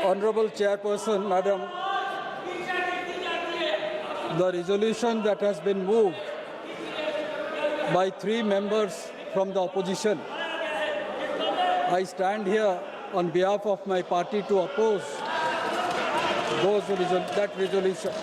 Honorable Chairperson, Madam, the resolution that has been moved by 3 members from the opposition, I stand here on behalf of my party to oppose that resolution.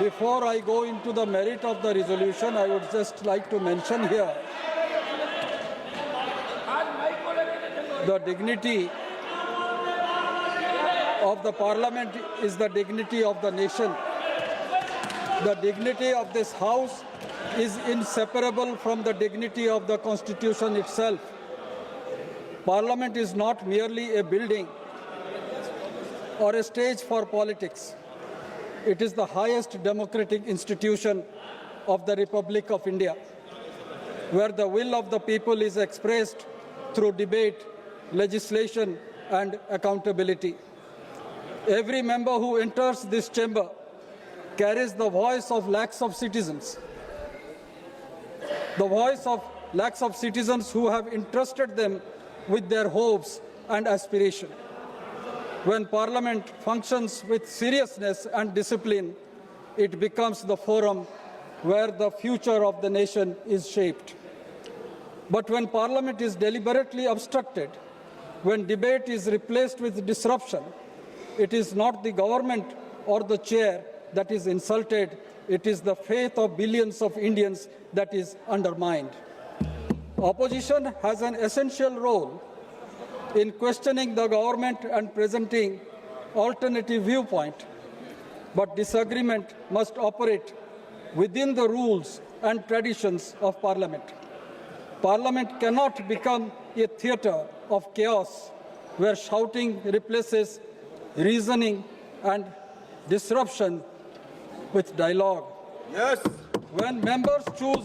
Before I go into the merit of the resolution, I would just like to mention here the dignity of the Parliament is the dignity of the nation. The dignity of this House is inseparable from the dignity of the Constitution itself. Parliament is not merely a building or a stage for politics. It is the highest democratic institution of the Republic of India, where the will of the people is expressed through debate, legislation, and accountability. Every member who enters this chamber carries the voice of lakhs of citizens, the voice of lakhs of citizens who have entrusted them with their hopes and aspirations. When Parliament functions with seriousness and discipline, it becomes the forum where the future of the nation is shaped. But when Parliament is deliberately obstructed, when debate is replaced with disruption, it is not the government or the chair that is insulted, it is the faith of billions of Indians that is undermined. Opposition has an essential role in questioning the government and presenting alternative viewpoint, but disagreement must operate within the rules and traditions of Parliament. Parliament cannot become a theatre of chaos where shouting replaces reasoning and disruption with dialogue. Yes. When members choose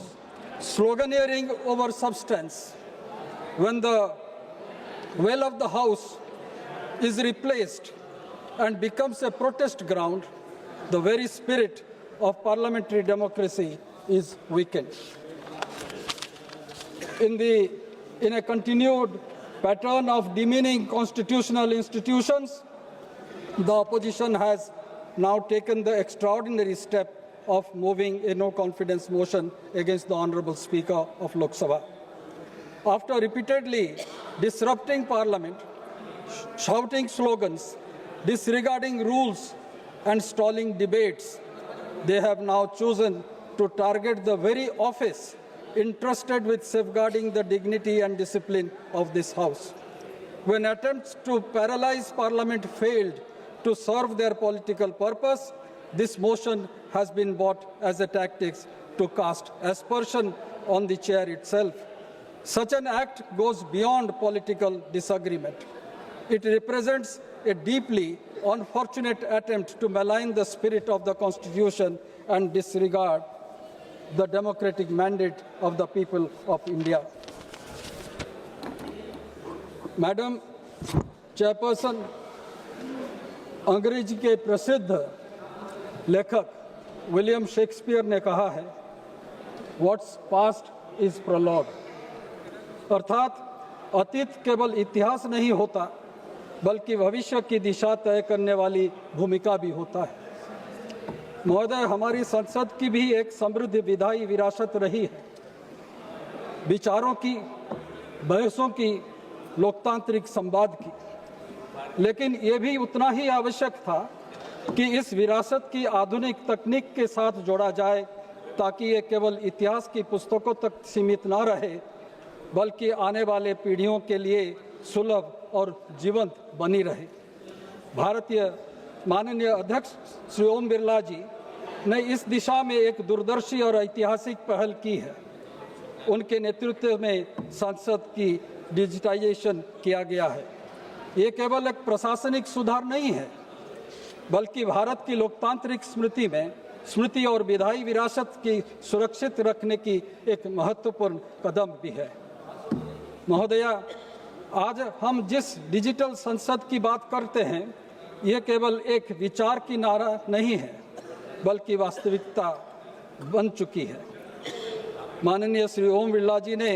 sloganeering over substance, when the well of the House is replaced and becomes a protest ground, the very spirit of parliamentary democracy is weakened. In a continued pattern of demeaning constitutional institutions, the opposition has now taken the extraordinary step of moving a no-confidence motion against the Honourable Speaker of Lok Sabha. After repeatedly disrupting Parliament, shouting slogans, disregarding rules and stalling debates, they have now chosen to target the very office entrusted with safeguarding the dignity and discipline of this House. When attempts to paralyze Parliament failed to serve their political purpose, this motion has been bought as a tactic to cast aspersion on the chair itself. Such an act goes beyond political disagreement. It represents a deeply unfortunate attempt to malign the spirit of the Constitution and disregard the democratic mandate of the people of India. Madam Chairperson, अंग्रेजी के प्रसिद्ध लेखक William Shakespeare ने कहा है, what's past is prologue, अर्थात अतीत केवल इतिहास नहीं होता बल्कि भविष्य की दिशा तय करने वाली भूमिका भी होता है। महोदय, हमारी संसद की भी एक समृद्ध विधायी विरासत रही है, विचारों की, बहसों की, लोकतांत्रिक संवाद की, लेकिन ये भी उतना ही आवश्यक था कि इस विरासत की आधुनिक तकनीक के साथ जोड़ा जाए ताकि ये केवल इतिहास की पुस्तकों तक सीमित न रहे बल्कि आने वाले पीढ़ियों के लिए सुलभ और जीवंत बनी रहे। भारतीय माननीय अध्यक्ष श्री ओम बिरला जी ने इस दिशा में एक दूरदर्शी और ऐतिहासिक पहल की है। उनके नेतृत्व में संसद की डिजिटाइजेशन किया गया है। ये केवल एक प्रशासनिक सुधार नहीं है बल्कि भारत की लोकतांत्रिक स्मृति और विधायी विरासत की सुरक्षित रखने की एक महत्वपूर्ण कदम भी है। महोदया, आज हम जिस डिजिटल संसद की बात करते हैं, ये केवल एक विचार की नारा नहीं है बल्कि वास्तविकता बन चुकी है। माननीय श्री ओम बिरला जी ने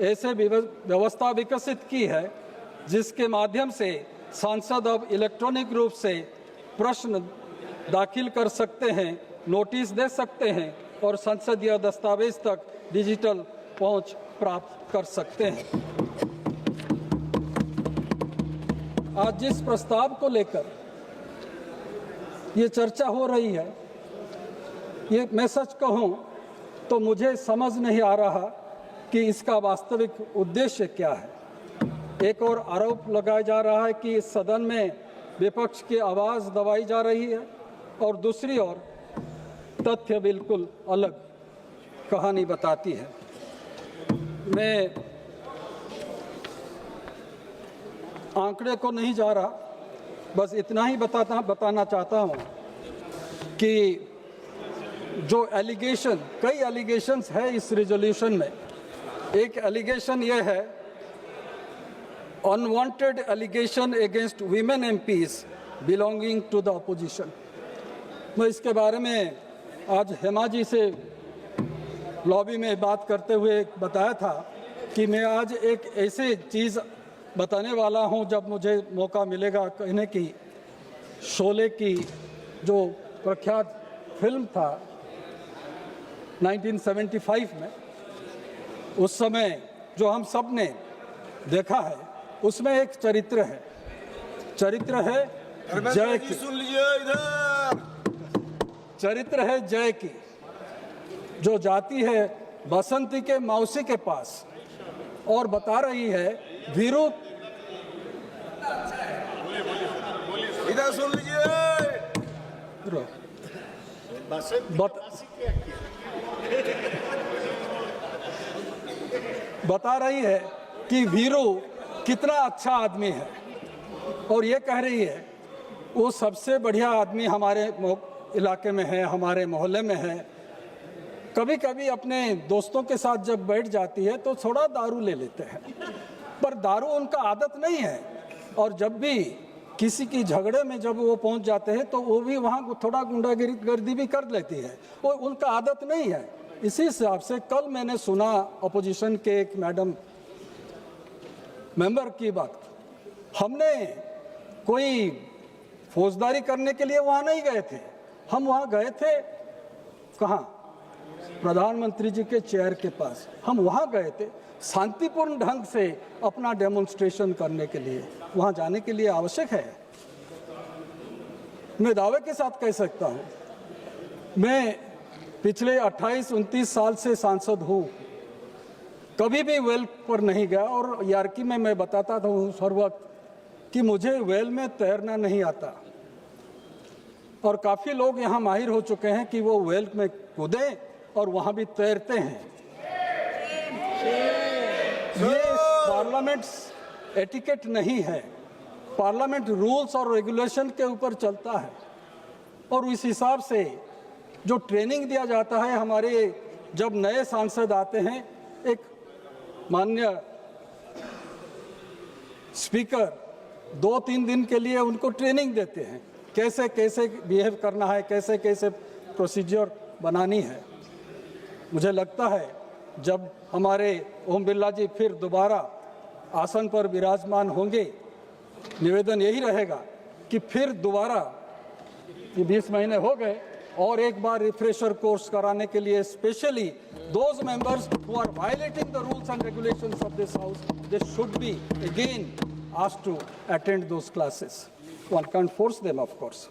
ऐसे व्यवस्था विकसित की है जिसके माध्यम से सांसद अब इलेक्ट्रॉनिक रूप से प्रश्न दाखिल कर सकते हैं, नोटिस दे सकते हैं और संसदीय दस्तावेज तक डिजिटल पहुंच प्राप्त कर सकते हैं। आज जिस प्रस्ताव को लेकर ये चर्चा हो रही है, ये मैं सच कहूं तो मुझे समझ नहीं आ रहा कि इसका वास्तविक उद्देश्य क्या है। एक और आरोप लगाया जा रहा है कि इस सदन में विपक्ष की आवाज़ दबाई जा रही है और दूसरी ओर तथ्य बिल्कुल अलग कहानी बताती है। मैं आंकड़े को नहीं जा रहा, बस इतना ही बताना चाहता हूँ कि जो एलिगेशन, कई एलिगेशंस है इस रिजोल्यूशन में। एक एलिगेशन ये है, unwanted allegation against women MPs belonging to the opposition. मैं इसके बारे में आज हेमा जी से लॉबी में बात करते हुए बताया था कि मैं आज एक ऐसी चीज़ बताने वाला हूं जब मुझे मौका मिलेगा कहने की। शोले की जो प्रख्यात फिल्म था 1975 में, उस समय जो हम सब ने देखा है, उसमें एक चरित्र है जय की। सुन लीजिए इधर, चरित्र है जय की, जो जाती है बसंती के मौसी के पास और बता रही है वीरू, इधर सुन लीजिए। बता रही है कि वीरू कितना अच्छा आदमी है और ये कह रही है वो सबसे बढ़िया आदमी हमारे इलाके में है, हमारे मोहल्ले में है। कभी कभी अपने दोस्तों के साथ जब बैठ जाती है तो थोड़ा दारू ले लेते हैं, पर दारू उनका आदत नहीं है। और जब भी किसी की झगड़े में जब वो पहुंच जाते हैं तो वो भी वहाँ थोड़ा गुंडागर्दी भी कर लेती है, वो उनका आदत नहीं है। इसी हिसाब से कल मैंने सुना अपोजिशन के एक मैडम मेंबर की बात, हमने कोई फौजदारी करने के लिए वहाँ नहीं गए थे, हम वहाँ गए थे कहाँ, प्रधानमंत्री जी के चेयर के पास। हम वहाँ गए थे शांतिपूर्ण ढंग से अपना डेमोन्स्ट्रेशन करने के लिए। वहाँ जाने के लिए आवश्यक है। मैं दावे के साथ कह सकता हूँ, मैं पिछले 28-29 साल से सांसद हूँ, कभी भी वेल पर नहीं गया। और यार्की में मैं बताता था हर वक्त कि मुझे वेल में तैरना नहीं आता, और काफ़ी लोग यहाँ माहिर हो चुके हैं कि वो वेल में कूदें और वहाँ भी तैरते हैं। ये पार्लियामेंट एटिकेट नहीं है, पार्लियामेंट रूल्स और रेगुलेशन के ऊपर चलता है। और इस हिसाब से जो ट्रेनिंग दिया जाता है, हमारे जब नए सांसद आते हैं, एक माननीय स्पीकर 2-3 दिन के लिए उनको ट्रेनिंग देते हैं, कैसे कैसे बिहेव करना है, कैसे कैसे प्रोसीजर बनानी है। मुझे लगता है जब हमारे ओम बिरला जी फिर दोबारा आसन पर विराजमान होंगे, निवेदन यही रहेगा कि फिर दोबारा, ये 20 महीने हो गए, और एक बार रिफ्रेशर कोर्स कराने के लिए, specially those members who are violating the rules and regulations of this house, they should be again asked to attend those classes. One can't force them, of course.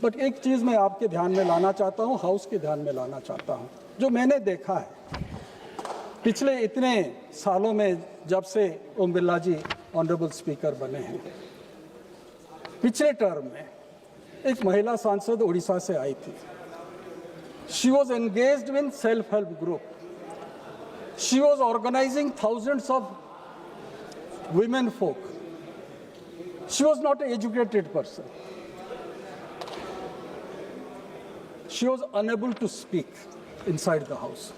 But एक चीज़ मैं आपके ध्यान में लाना चाहता हूँ, हाउस के ध्यान में लाना चाहता हूँ, जो मैंने देखा है पिछले इतने सालों में जब से ओम बिरला जी ऑनरेबल स्पीकर बने हैं। पिछले टर्म में एक महिला सांसद उड़ीसा से आई थी। She was engaged in self-help group. She was organizing thousands of women folk. She was not an educated person. She was unable to speak inside the house.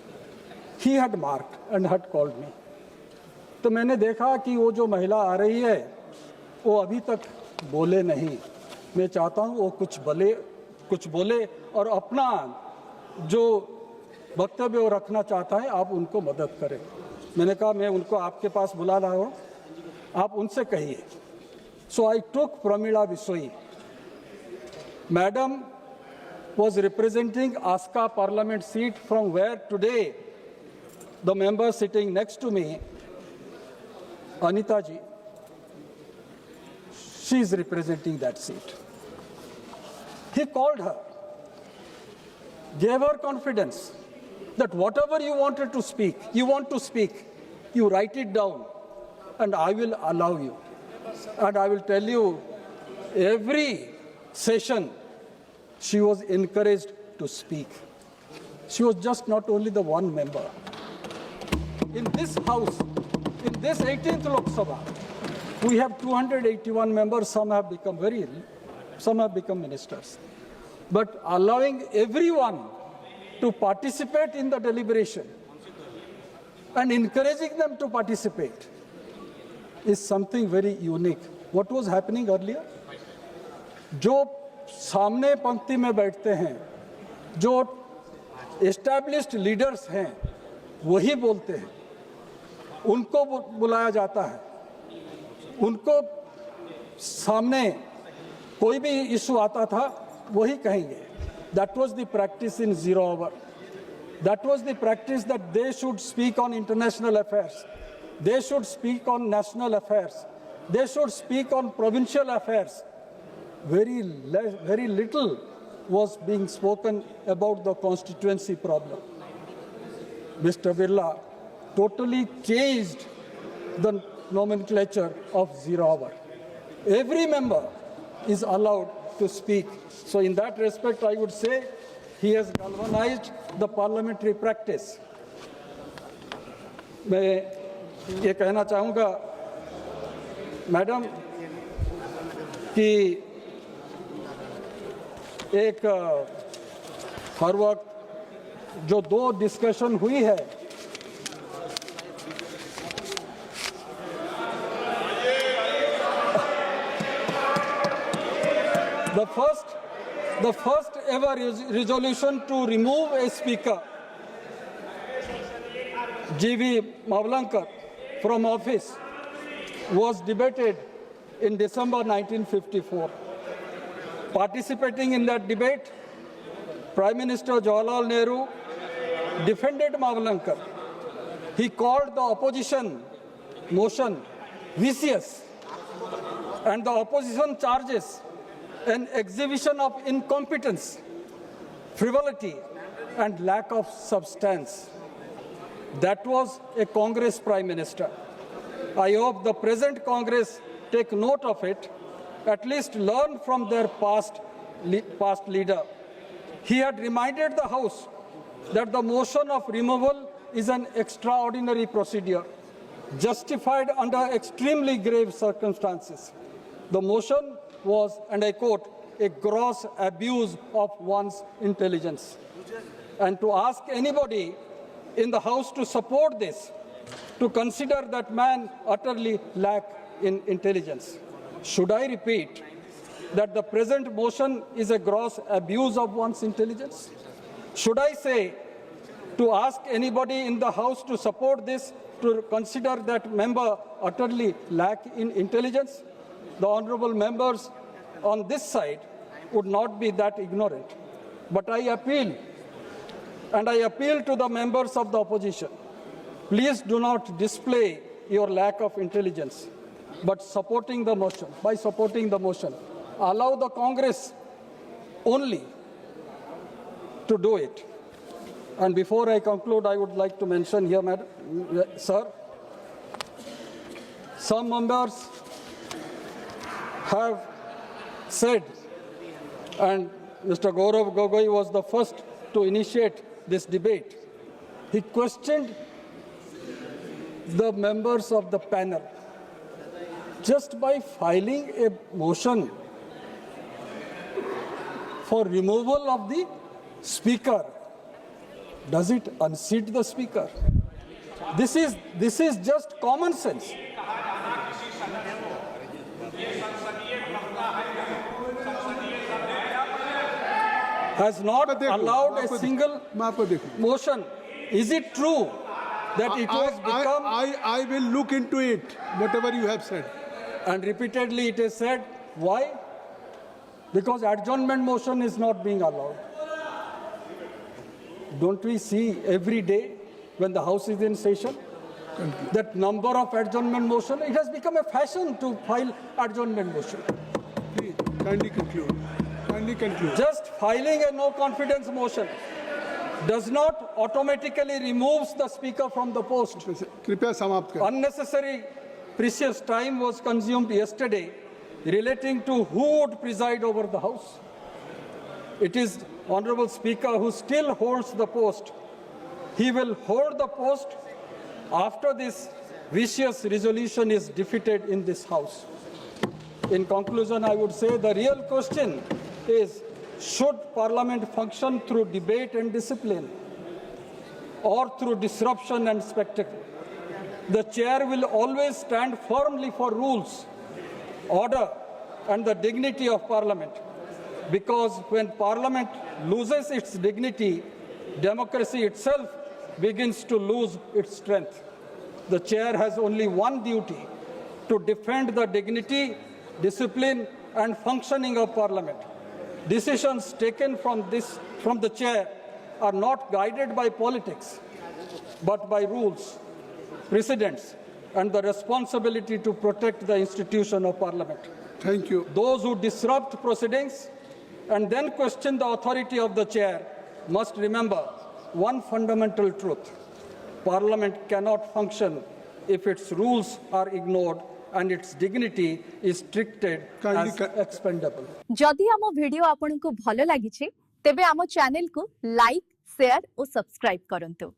He had marked and had called me. तो मैंने देखा कि वो जो महिला आ रही है वो अभी तक बोले नहीं। मैं चाहता हूँ वो कुछ बोले और अपना जो वक्तव्य वो रखना चाहता है, आप उनको मदद करें। मैंने कहा मैं उनको आपके पास बुला रहा हूँ आप उनसे कहिए. So I took Pramila Bisoi. Madam was representing Aska parliament seat from where today the member sitting next to me, Anita ji, she is representing that seat. He called her, gave her confidence that whatever you wanted to speak, you want to speak, you write it down and I will allow you. And I will tell you, every session, she was encouraged to speak. She was just not only the one member. In this house, in this 18th Lok Sabha, we have 281 members, some have become ministers. But allowing everyone to participate in the deliberation and encouraging them to participate is something very unique. What was happening earlier? जो सामने पंक्ति में बैठते हैं, जो established leaders हैं, वही बोलते हैं, उनको बुलाया जाता है, उनको सामने कोई भी इशू आता था, वही कहेंगे. That was the practice in 0 hour. That was the practice that they should speak on international affairs. They should speak on national affairs. They should speak on provincial affairs. Very little was being spoken about the constituency problem. Mr. Birla totally changed the nomenclature of 0 hour. Every member is allowed to speak. So in that respect, I would say he has galvanized the parliamentary practice. मैं ये कहना चाहूँगा madam कि एक हर वक्त जो दो discussion हुई है, the first ever resolution to remove a speaker, G.V. Mavlankar, from office was debated in December 1954. Participating in that debate, Prime Minister Jawaharlal Nehru defended Mavlankar. He called the opposition motion vicious, and the opposition charges an exhibition of incompetence, frivolity, and lack of substance. That was a Congress Prime Minister. I hope the present Congress take note of it, at least learn from their past leader. He had reminded the House that the motion of removal is an extraordinary procedure, justified under extremely grave circumstances. The motion was, and I quote, a gross abuse of one's intelligence. And to ask anybody in the House to support this, to consider that man utterly lack in intelligence. Should I repeat that the present motion is a gross abuse of one's intelligence? Should I say to ask anybody in the House to support this, to consider that member utterly lack in intelligence? The honorable members on this side would not be that ignorant. But I appeal, and I appeal to the members of the opposition, please do not display your lack of intelligence, but supporting the motion. By supporting the motion, allow the Congress only to do it. And before I conclude, I would like to mention here, Madam, Sir, some members have said, and Mr. Gaurav Gogoi was the first to initiate this debate, he questioned the members of the panel. Just by filing a motion for removal of the speaker, does it unseat the speaker? This is just common sense. Has not allowed a single motion. Is it true that it was become, I will look into it, whatever you have said. and repeatedly it is said, why? Because adjournment motion is not being allowed. Don't we see every day when the House is in session? That number of adjournment motion, it has become a fashion to file adjournment motion. Please, kindly conclude. Kindly conclude. Just filing a no confidence motion does not automatically remove the speaker from the post. कृपया समाप्त करें. Unnecessary precious time was consumed yesterday relating to who would preside over the House. It is Honorable Speaker who still holds the post. He will hold the post after this vicious resolution is defeated in this House. In conclusion, I would say the real question is, should Parliament function through debate and discipline or through disruption and spectacle? The chair will always stand firmly for rules, order, and the dignity of Parliament. Because when Parliament loses its dignity, democracy itself begins to lose its strength. The chair has only one duty: to defend the dignity, discipline, and functioning of Parliament. Decisions taken from the chair are not guided by politics, but by rules, precedents, and the responsibility to protect the institution of Parliament. Thank you. Those who disrupt proceedings and then question the authority of the chair must remember one fundamental truth: Parliament cannot function if its rules are ignored and its dignity is treated as expendable. जदि आम video आपन को भलो लागी छे तेबे आम channel को लाइक शेयर और सब्सक्राइब करंतु।